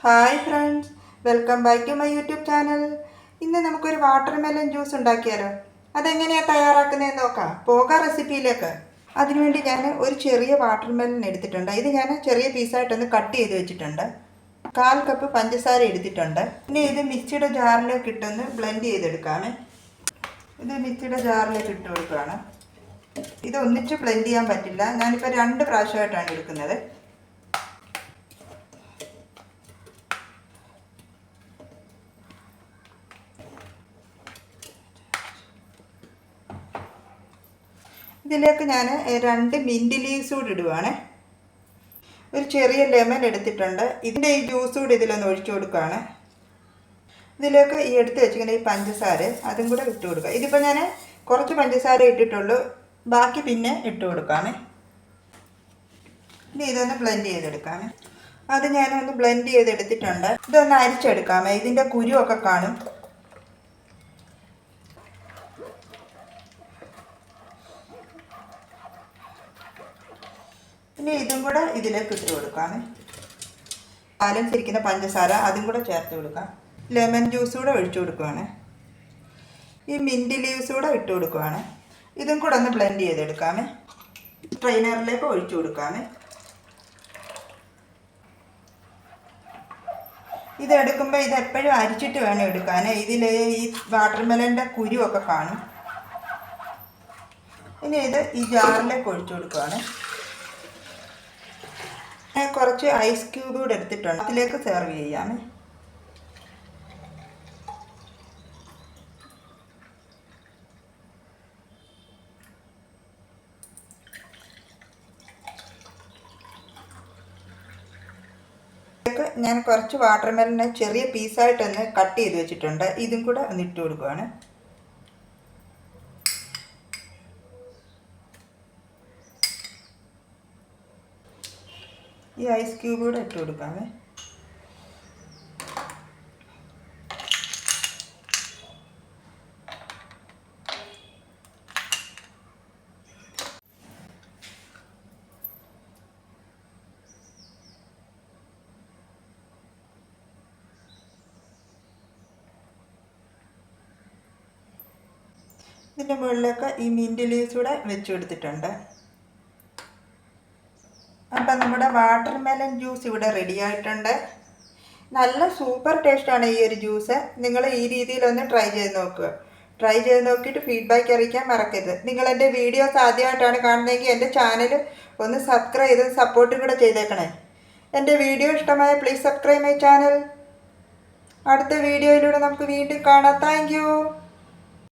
Hi friends, welcome back to my YouTube channel. ഇന്ന് നമുക്കൊരു watermelon juice ഉണ്ടാക്കിയാലോ? അതെങ്ങനെയാണ് തയ്യാറാക്കുന്നതെന്ന് നോക്കാം. പോകാം റെസിപ്പിയിലേക്ക്. അതിനുവേണ്ടി ഞാൻ ഒരു ചെറിയ വാട്ടർമെലൺ എടുത്തിട്ടുണ്ട്. ഇത് ഞാൻ ചെറിയ പീസായിട്ടൊന്ന് കട്ട് ചെയ്ത് വെച്ചിട്ടുണ്ട്. 1/4 കപ്പ് പഞ്ചസാര എടുത്തിട്ടുണ്ട്. ഇനി ഇത് മിക്സിയുടെ ജാറിലേക്ക് ഇട്ടൊന്ന് ബ്ലെൻഡ് ചെയ്തെടുക്കാമേ. ഇത് മിക്സിയുടെ ജാറിലേക്ക് ഇട്ട് കൊടുക്കുകയാണ്. ഇത് ഒന്നിച്ച് ബ്ലെൻഡ് ചെയ്യാൻ പറ്റില്ല. ഞാനിപ്പോൾ 2 പ്രാവശ്യമായിട്ടാണ് എടുക്കുന്നത്. ഇതിലേക്ക് ഞാൻ 2 മിൻറ്റ് ലീവ്സ് കൂടി ഇടുവാണ്. ഒരു ചെറിയ ലെമൺ എടുത്തിട്ടുണ്ട്. ഇതിൻ്റെ ഈ ജ്യൂസ് കൂടി ഇതിലൊന്ന് ഒഴിച്ചു കൊടുക്കുകയാണ്. ഇതിലേക്ക് ഈ എടുത്ത് വെച്ചിരിക്കുന്ന ഈ പഞ്ചസാര അതും കൂടെ ഇട്ട് കൊടുക്കുക. ഇതിപ്പോൾ ഞാൻ കുറച്ച് പഞ്ചസാര ഇട്ടിട്ടുള്ളൂ, ബാക്കി പിന്നെ ഇട്ട് കൊടുക്കാമേ. ഇനി ഇതൊന്ന് ബ്ലെൻഡ് ചെയ്തെടുക്കാമേ. അത് ഞാനൊന്ന് ബ്ലെൻഡ് ചെയ്തെടുത്തിട്ടുണ്ട്. ഇതൊന്ന് അരിച്ചെടുക്കാമേ. ഇതിൻ്റെ കുരുവൊക്കെ കാണും. ഇനി ഇതും കൂടെ ഇതിലേക്ക് ഇട്ട് കൊടുക്കാമേ. ബാലൻസ് ഇരിക്കുന്ന പഞ്ചസാര അതും കൂടെ ചേർത്ത് കൊടുക്കാം. ലെമൺ ജ്യൂസ് കൂടെ ഒഴിച്ചു കൊടുക്കുവാണ്. ഈ മിൻറ്റ് ലീവ്സ് കൂടെ ഇട്ട് കൊടുക്കുവാണ്. ഇതും കൂടെ ഒന്ന് ബ്ലെൻഡ് ചെയ്തെടുക്കാമേ. ട്രെയിനറിലേക്ക് ഒഴിച്ചു കൊടുക്കാമേ. ഇതെടുക്കുമ്പോൾ ഇതെപ്പോഴും അരിച്ചിട്ട് വേണം എടുക്കാൻ. ഇതിൽ ഈ വാട്ടർമെലൻ്റെ കുരുവൊക്കെ കാണും. ഇനി ഇത് ഈ ജാറിലേക്ക് ഒഴിച്ചു കൊടുക്കുവാണ്. ഞാൻ കുറച്ച് ഐസ് ക്യൂബ് കൂടെ എടുത്തിട്ടുണ്ട്. അതിലേക്ക് സെർവ് ചെയ്യാമേ. ഞാൻ കുറച്ച് വാട്ടർമെലനെ ചെറിയ പീസായിട്ടൊന്ന് കട്ട് ചെയ്ത് വെച്ചിട്ടുണ്ട്. ഇതും കൂടെ ഒന്ന് ഇട്ട് കൊടുക്കുകയാണ്. ഈ ഐസ് ക്യൂബ് കൂടെ ഇട്ട് കൊടുക്കാമേ. ഇതിൻ്റെ മുകളിലൊക്കെ ഈ മിൻറ്റ് ലീവ്സ് കൂടെ വെച്ച് കൊടുത്തിട്ടുണ്ട്. അപ്പം നമ്മുടെ വാട്ടർമെലൺ ജ്യൂസ് ഇവിടെ റെഡി ആയിട്ടുണ്ട്. നല്ല സൂപ്പർ ടേസ്റ്റാണ് ഈ ഒരു ജ്യൂസ്. നിങ്ങൾ ഈ രീതിയിലൊന്ന് ട്രൈ ചെയ്ത് നോക്കുക. ട്രൈ ചെയ്ത് നോക്കിയിട്ട് ഫീഡ്ബാക്ക് അറിയിക്കാൻ മറക്കരുത്. നിങ്ങൾ എൻ്റെ വീഡിയോസ് ആദ്യമായിട്ടാണ് കാണുന്നതെങ്കിൽ എൻ്റെ ചാനൽ ഒന്ന് സബ്സ്ക്രൈബ് ചെയ്ത് സപ്പോർട്ടും കൂടെ ചെയ്തേക്കണേ. എൻ്റെ വീഡിയോ ഇഷ്ടമായ പ്ലീസ് സബ്സ്ക്രൈബ് മൈ ചാനൽ. അടുത്ത വീഡിയോയിലൂടെ നമുക്ക് വീണ്ടും കാണാം. Thank you.